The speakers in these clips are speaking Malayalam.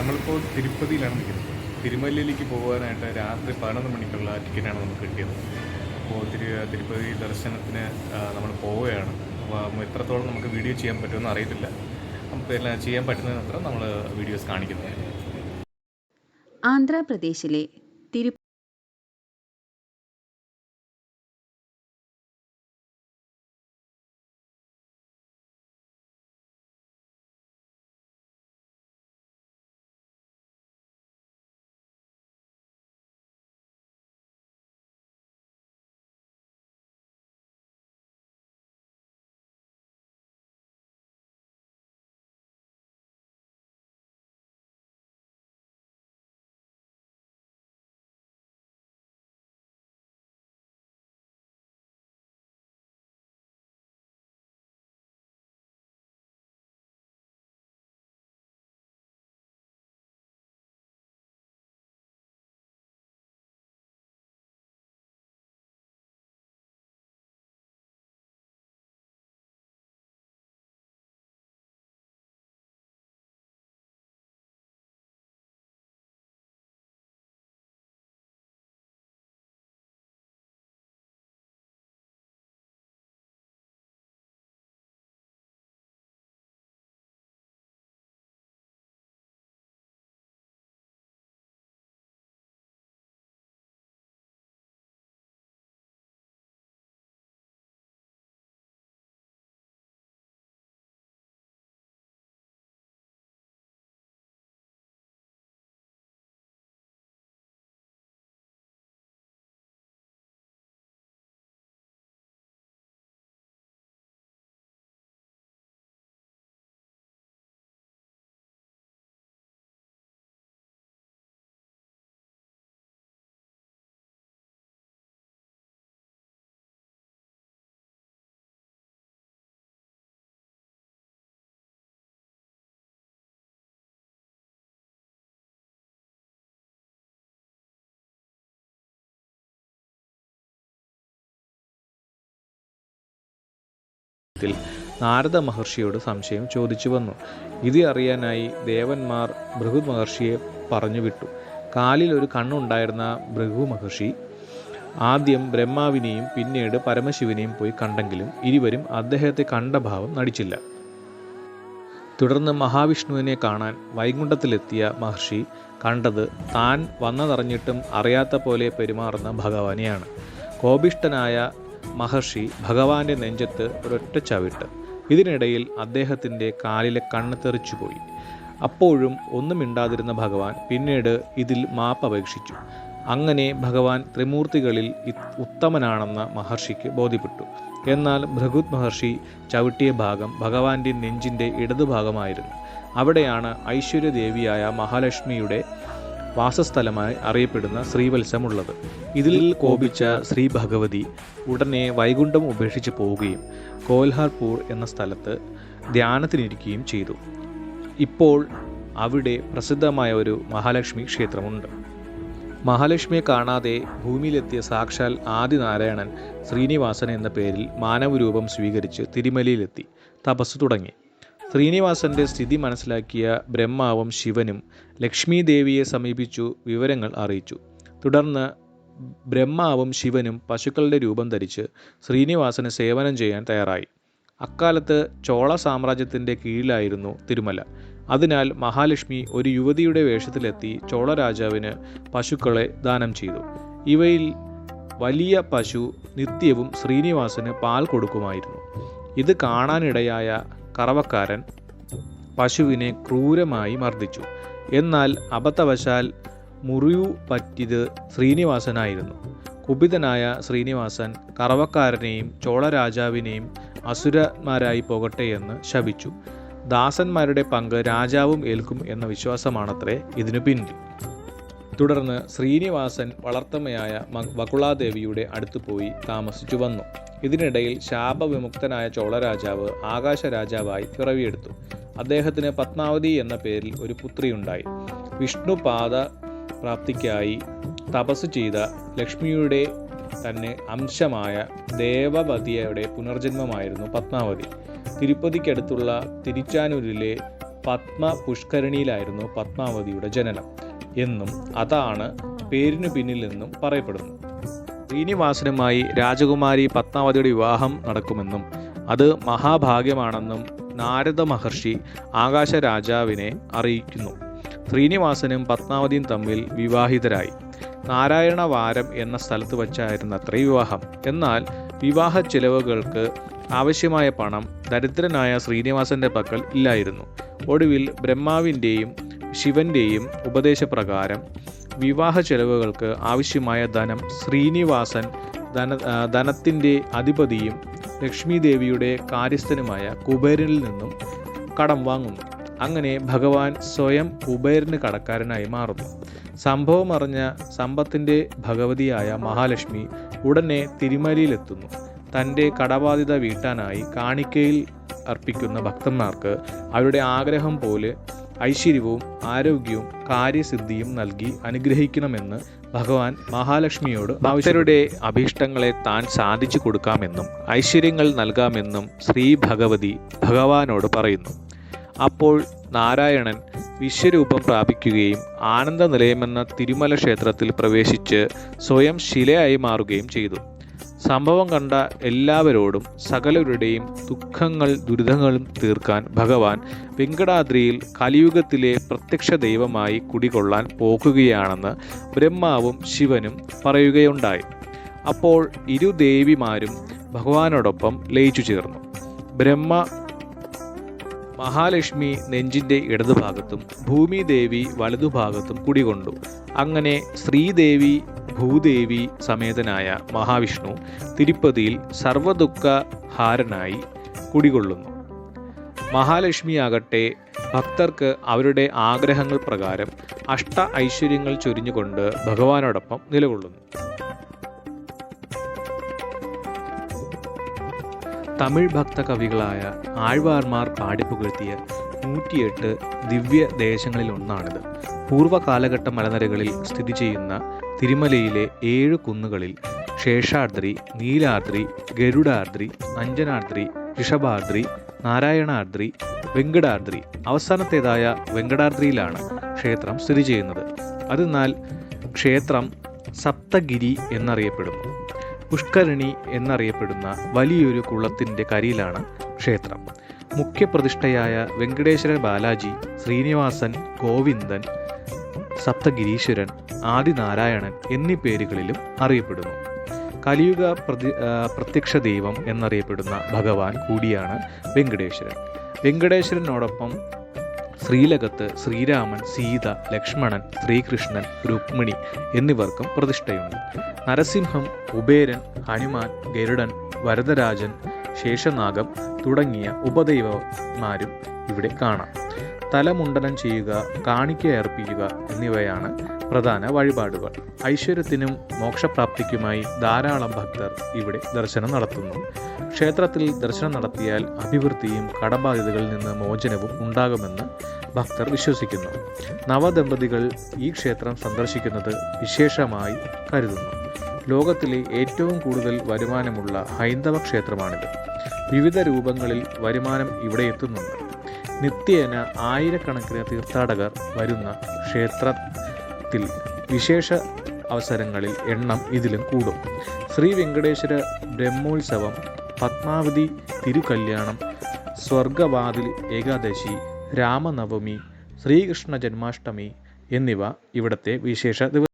നമ്മളിപ്പോൾ തിരുപ്പതിയിലാണ് നിൽക്കുന്നത്. തിരുമലയിലേക്ക് പോകാനായിട്ട് രാത്രി 11 മണിക്കുള്ള ടിക്കറ്റാണ് നമുക്ക് കിട്ടിയത്. അപ്പോൾ തിരുപ്പതി ദർശനത്തിന് നമ്മൾ പോവുകയാണ്. അപ്പോൾ എത്രത്തോളം നമുക്ക് വീഡിയോ ചെയ്യാൻ പറ്റുമെന്ന് അറിയത്തില്ല. നമുക്ക് എല്ലാം ചെയ്യാൻ പറ്റുന്നതിനത്ര നമ്മൾ വീഡിയോസ് കാണിക്കുന്നത്. ആന്ധ്രാപ്രദേശിലെ നാരദ മഹർഷിയോട് സംശയം ചോദിച്ചു വന്നു. ഇത് അറിയാനായി ദേവന്മാർ ഭൃഗു മഹർഷിയെ പറഞ്ഞു വിട്ടു. കാലിൽ ഒരു കണ്ണുണ്ടായിരുന്ന ഭൃഗു മഹർഷി ആദ്യം ബ്രഹ്മാവിനെയും പിന്നീട് പരമശിവനെയും പോയി കണ്ടെങ്കിലും ഇരുവരും അദ്ദേഹത്തെ കണ്ട ഭാവം നടിച്ചില്ല. തുടർന്ന് മഹാവിഷ്ണുവിനെ കാണാൻ വൈകുണ്ഠത്തിലെത്തിയ മഹർഷി കണ്ടത് താൻ വന്നതറിഞ്ഞിട്ടും അറിയാത്ത പോലെ പെരുമാറുന്ന ഭഗവാനെയാണ്. കോപിഷ്ഠനായ മഹർഷി ഭഗവാന്റെ നെഞ്ചത്ത് ഒരൊറ്റ ചവിട്ട്. ഇതിനിടയിൽ അദ്ദേഹത്തിൻ്റെ കാലിലെ കണ്ണ് തെറിച്ചുപോയി. അപ്പോഴും ഒന്നും മിണ്ടാതിരുന്ന ഭഗവാൻ പിന്നീട് ഇതിൽ മാപ്പപേക്ഷിച്ചു. അങ്ങനെ ഭഗവാൻ ത്രിമൂർത്തികളിൽ ഉത്തമനാണെന്ന് മഹർഷിക്ക് ബോധ്യപ്പെട്ടു. എന്നാൽ ഭൃഗുത് മഹർഷി ചവിട്ടിയ ഭാഗം ഭഗവാന്റെ നെഞ്ചിൻ്റെ ഇടതുഭാഗമായിരുന്നു. അവിടെയാണ് ഐശ്വര്യദേവിയായ മഹാലക്ഷ്മിയുടെ വാസസ്ഥലമായി അറിയപ്പെടുന്ന ശ്രീവത്സമുള്ളത്. ഇതിൽ കോപിച്ച ശ്രീ ഭഗവതി ഉടനെ വൈകുണ്ഠം ഉപേക്ഷിച്ച് പോവുകയും കോൽഹാർപൂർ എന്ന സ്ഥലത്ത് ധ്യാനത്തിനിരിക്കുകയും ചെയ്തു. ഇപ്പോൾ അവിടെ പ്രസിദ്ധമായ ഒരു മഹാലക്ഷ്മി ക്ഷേത്രമുണ്ട്. മഹാലക്ഷ്മിയെ കാണാതെ ഭൂമിയിലെത്തിയ സാക്ഷാൽ ആദിനാരായണൻ ശ്രീനിവാസൻ എന്ന പേരിൽ മാനവരൂപം സ്വീകരിച്ച് തിരുമലയിലെത്തി തപസ് തുടങ്ങി. ശ്രീനിവാസന്റെ സ്ഥിതി മനസ്സിലാക്കിയ ബ്രഹ്മാവും ശിവനും ലക്ഷ്മി ദേവിയെ സമീപിച്ചു വിവരങ്ങൾ അറിയിച്ചു. തുടർന്ന് ബ്രഹ്മാവും ശിവനും പശുക്കളുടെ രൂപം ധരിച്ച് ശ്രീനിവാസന് സേവനം ചെയ്യാൻ തയ്യാറായി. അക്കാലത്ത് ചോള സാമ്രാജ്യത്തിൻ്റെ കീഴിലായിരുന്നു തിരുമല. അതിനാൽ മഹാലക്ഷ്മി ഒരു യുവതിയുടെ വേഷത്തിലെത്തി ചോള രാജാവിന് പശുക്കളെ ദാനം ചെയ്തു. ഇവയിൽ വലിയ പശു നിത്യവും ശ്രീനിവാസന് പാൽ കൊടുക്കുമായിരുന്നു. ഇത് കാണാനിടയായ കറവക്കാരൻ പശുവിനെ ക്രൂരമായി മർദ്ദിച്ചു. എന്നാൽ അബദ്ധവശാൽ മുറിവു പറ്റിയത് ശ്രീനിവാസനായിരുന്നു. കുപിതനായ ശ്രീനിവാസൻ കറവക്കാരനെയും ചോള രാജാവിനെയും അസുരന്മാരായി പോകട്ടെ എന്ന് ശപിച്ചു. ദാസന്മാരുടെ പങ്ക് രാജാവും ഏൽക്കും എന്ന വിശ്വാസമാണത്രേ ഇതിനു പിന്നിൽ. തുടർന്ന് ശ്രീനിവാസൻ വളർത്തമ്മയായ വകുളാദേവിയുടെ അടുത്തു പോയി താമസിച്ചു വന്നു. ഇതിനിടയിൽ ശാപവിമുക്തനായ ചോളരാജാവ് ആകാശരാജാവായി പിറവിയെടുത്തു. അദ്ദേഹത്തിന് പത്മാവതി എന്ന പേരിൽ ഒരു പുത്രിയുണ്ടായി. വിഷ്ണുപാദ പ്രാപ്തിക്കായി തപസ് ചെയ്ത ലക്ഷ്മിയുടെ തന്നെ അംശമായ ദേവപതിയുടെ പുനർജന്മമായിരുന്നു പത്മാവതി. തിരുപ്പതിക്കടുത്തുള്ള തിരുച്ചാനൂരിലെ പത്മ പുഷ്കരണിയിലായിരുന്നു പത്മാവതിയുടെ ജനനം എന്നും അതാണ് പേരിനു പിന്നിലെന്നും പറയപ്പെടുന്നു. ശ്രീനിവാസനുമായി രാജകുമാരി പത്മാവതിയുടെ വിവാഹം നടക്കുമെന്നും അത് മഹാഭാഗ്യമാണെന്നും നാരദ മഹർഷി ആകാശരാജാവിനെ അറിയിക്കുന്നു. ശ്രീനിവാസനും പത്മാവതിയും തമ്മിൽ വിവാഹിതരായി. നാരായണവാരം എന്ന സ്ഥലത്ത് വച്ചായിരുന്നത്രേ വിവാഹം. എന്നാൽ വിവാഹ ചെലവുകൾക്ക് ആവശ്യമായ പണം ദരിദ്രനായ ശ്രീനിവാസന്റെ പക്കൽ ഇല്ലായിരുന്നു. ഒടുവിൽ ബ്രഹ്മാവിൻ്റെയും ശിവന്റെയും ഉപദേശപ്രകാരം വിവാഹ ചെലവുകൾക്ക് ആവശ്യമായ ധനം ശ്രീനിവാസൻ ധനത്തിൻ്റെ അധിപതിയും ലക്ഷ്മീദേവിയുടെ കാര്യസ്ഥനുമായ കുബേരനിൽ നിന്നും കടം വാങ്ങുന്നു. അങ്ങനെ ഭഗവാൻ സ്വയം കുബേരന് കടക്കാരനായി മാറുന്നു. സംഭവം അറിഞ്ഞ സമ്പത്തിൻ്റെ ഭഗവതിയായ മഹാലക്ഷ്മി ഉടനെ തിരുമലയിലെത്തുന്നു. തൻ്റെ കടബാധ്യത വീട്ടാനായി കാണിക്കയിൽ അർപ്പിക്കുന്ന ഭക്തന്മാർക്ക് അവരുടെ ആഗ്രഹം പോലെ ഐശ്വര്യവും ആരോഗ്യവും കാര്യസിദ്ധിയും നൽകി അനുഗ്രഹിക്കണമെന്ന് ഭഗവാൻ മഹാലക്ഷ്മിയോട് ഭക്തരുടെ അഭീഷ്ടങ്ങളെ താൻ സാധിച്ചു കൊടുക്കാമെന്നും ഐശ്വര്യങ്ങൾ നൽകാമെന്നും ശ്രീ ഭഗവതി ഭഗവാനോട് പറയുന്നു. അപ്പോൾ നാരായണൻ വിശ്വരൂപം പ്രാപിക്കുകയും ആനന്ദ നിലയമെന്ന തിരുമല ക്ഷേത്രത്തിൽ പ്രവേശിച്ച് സ്വയം ശിലയായി മാറുകയും ചെയ്തു. സംഭവം കണ്ട എല്ലാവരോടും സകലരുടെയും ദുരിതങ്ങളും തീർക്കാൻ ഭഗവാൻ വെങ്കടാദ്രിയിൽ കലിയുഗത്തിലെ പ്രത്യക്ഷ ദൈവമായി കുടികൊള്ളാൻ പോകുകയാണെന്ന് ബ്രഹ്മാവും ശിവനും പറയുകയുണ്ടായി. അപ്പോൾ ഇരു ദേവിമാരും ഭഗവാനോടൊപ്പം ലയിച്ചു ചേർന്നു. മഹാലക്ഷ്മി നെഞ്ചിൻ്റെ ഇടതുഭാഗത്തും ഭൂമിദേവി വലതുഭാഗത്തും കുടികൊണ്ടു. അങ്ങനെ ശ്രീദേവി ഭൂദേവി സമേതനായ മഹാവിഷ്ണു തിരുപ്പതിയിൽ സർവദുഃഖഹാരനായി കുടികൊള്ളുന്നു. മഹാലക്ഷ്മിയാകട്ടെ ഭക്തർക്ക് അവരുടെ ആഗ്രഹങ്ങൾ പ്രകാരം ഐശ്വര്യങ്ങൾ ചൊരിഞ്ഞുകൊണ്ട് ഭഗവാനോടൊപ്പം നിലകൊള്ളുന്നു. തമിഴ് ഭക്ത കവികളായ ആഴ്വാർമാർ പാടിപ്പുകഴ്ത്തിയ 108 ദിവ്യ ദേശങ്ങളിലൊന്നാണിത്. പൂർവ്വകാലഘട്ട മലനിരകളിൽ സ്ഥിതി ചെയ്യുന്ന തിരുമലയിലെ 7 കുന്നുകളിൽ ശേഷാദ്രി, നീലാദ്രി, ഗരുഡാദ്രി, അഞ്ജനാദ്രി, ഋഷഭാദ്രി, നാരായണാദ്രി, വെങ്കടാദ്രി, അവസാനത്തേതായ വെങ്കടാദ്രിയിലാണ് ക്ഷേത്രം സ്ഥിതി ചെയ്യുന്നത്. അതിനാൽ ക്ഷേത്രം സപ്തഗിരി എന്നറിയപ്പെടുന്നു. പുഷ്കരണി എന്നറിയപ്പെടുന്ന വലിയൊരു കുളത്തിൻ്റെ കരയിലാണ് ക്ഷേത്രം. മുഖ്യപ്രതിഷ്ഠയായ വെങ്കടേശ്വര ബാലാജി, ശ്രീനിവാസൻ, ഗോവിന്ദൻ, സപ്തഗിരീശ്വരൻ, ആദിനാരായണൻ എന്നീ പേരുകളിലും അറിയപ്പെടുന്നു. കലിയുഗ പ്രത്യക്ഷ ദൈവം എന്നറിയപ്പെടുന്ന ഭഗവാൻ കൂടിയാണ് വെങ്കടേശ്വരൻ. വെങ്കടേശ്വരനോടൊപ്പം ശ്രീലകത്ത് ശ്രീരാമൻ, സീത, ലക്ഷ്മണൻ, ശ്രീകൃഷ്ണൻ, രുക്മിണി എന്നിവർക്കും പ്രതിഷ്ഠയുണ്ട്. നരസിംഹം, കുബേരൻ, ഹനുമാൻ, ഗരുഡൻ, വരദരാജൻ, ശേഷനാഗം തുടങ്ങിയ ഉപദൈവന്മാരും ഇവിടെ കാണാം. തലമുണ്ടനം ചെയ്യുക, കാണിക്കയർപ്പിക്കുക എന്നിവയാണ് പ്രധാന വഴിപാടുകൾ. ഐശ്വര്യത്തിനും മോക്ഷപ്രാപ്തിക്കുമായി ധാരാളം ഭക്തർ ഇവിടെ ദർശനം നടത്തുന്നു. ക്ഷേത്രത്തിൽ ദർശനം നടത്തിയാൽ അഭിവൃദ്ധിയും കടബാധ്യതകളിൽ നിന്ന് മോചനവും ഉണ്ടാകുമെന്ന് ഭക്തർ വിശ്വസിക്കുന്നു. നവദമ്പതികൾ ഈ ക്ഷേത്രം സന്ദർശിക്കുന്നത് വിശേഷമായി കരുതുന്നു. ലോകത്തിലെ ഏറ്റവും കൂടുതൽ വരുമാനമുള്ള ഹൈന്ദവ ക്ഷേത്രമാണിത്. വിവിധ രൂപങ്ങളിൽ വരുമാനം ഇവിടെ എത്തുന്നുണ്ട്. നിത്യേന ആയിരക്കണക്കിന് തീർത്ഥാടകർ വരുന്ന ക്ഷേത്രത്തിൽ വിശേഷ അവസരങ്ങളിൽ എണ്ണം ഇതിലും കൂടും. ശ്രീ വെങ്കടേശ്വര ബ്രഹ്മോത്സവം, പത്മാവതി തിരുകല്യാണം, സ്വർഗവാതിൽ ഏകാദശി, രാമനവമി, ശ്രീകൃഷ്ണ ജന്മാഷ്ടമി എന്നിവ ഇവിടുത്തെ വിശേഷ ദിവസം.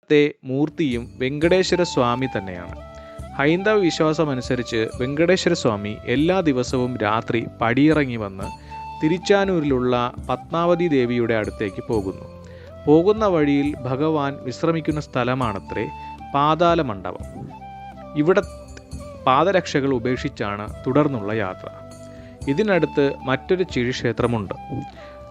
ത്തെ മൂർത്തിയും വെങ്കടേശ്വര സ്വാമി തന്നെയാണ്. ഹൈന്ദവ വിശ്വാസമനുസരിച്ച് വെങ്കടേശ്വര സ്വാമി എല്ലാ ദിവസവും രാത്രി പടിയിറങ്ങി വന്ന് തിരുച്ചാനൂരിലുള്ള പത്മാവതി ദേവിയുടെ അടുത്തേക്ക് പോകുന്ന വഴിയിൽ ഭഗവാൻ വിശ്രമിക്കുന്ന സ്ഥലമാണത്രേ പാതാല മണ്ഡപം. ഇവിടെ പാദരക്ഷകൾ ഉപേക്ഷിച്ചാണ് തുടർന്നുള്ള യാത്ര. ഇതിനടുത്ത് മറ്റൊരു ചിഴിക്ഷേത്രമുണ്ട്.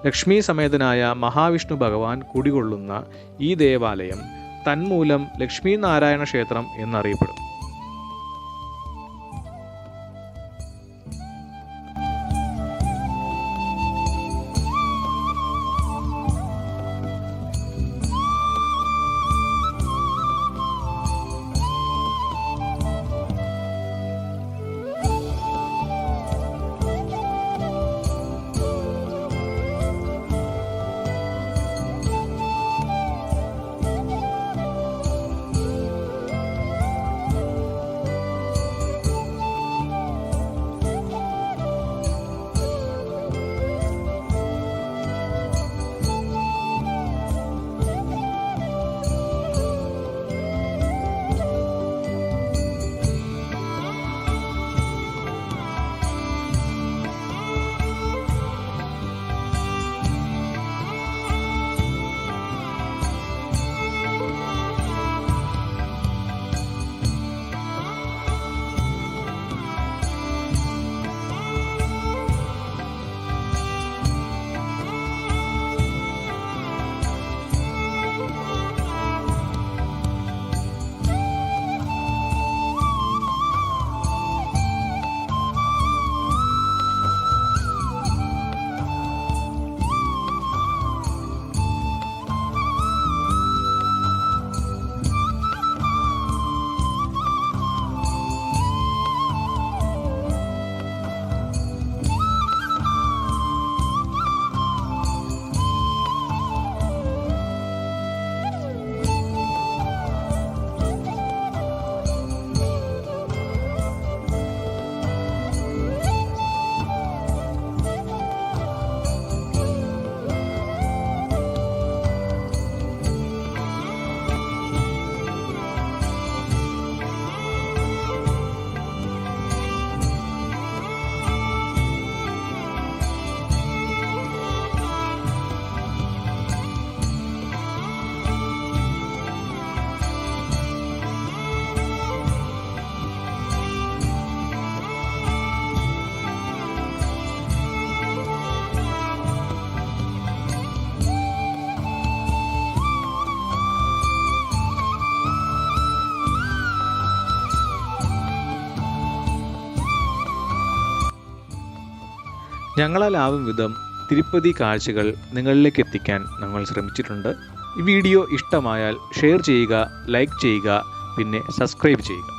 ലക്ഷ്മി സമേതനായ മഹാവിഷ്ണു ഭഗവാൻ കുടികൊള്ളുന്ന ഈ ദേവാലയം തന്മൂലം ലക്ഷ്മി നാരായണ ക്ഷേത്രം എന്നറിയപ്പെടും. ഞങ്ങളാലാവും വിധം തിരുപ്പതി കാഴ്ചകൾ നിങ്ങളിലേക്ക് എത്തിക്കാൻ ഞങ്ങൾ ശ്രമിച്ചിട്ടുണ്ട്. ഈ വീഡിയോ ഇഷ്ടമായാൽ ഷെയർ ചെയ്യുക, ലൈക്ക് ചെയ്യുക, പിന്നെ സബ്സ്ക്രൈബ് ചെയ്യുക.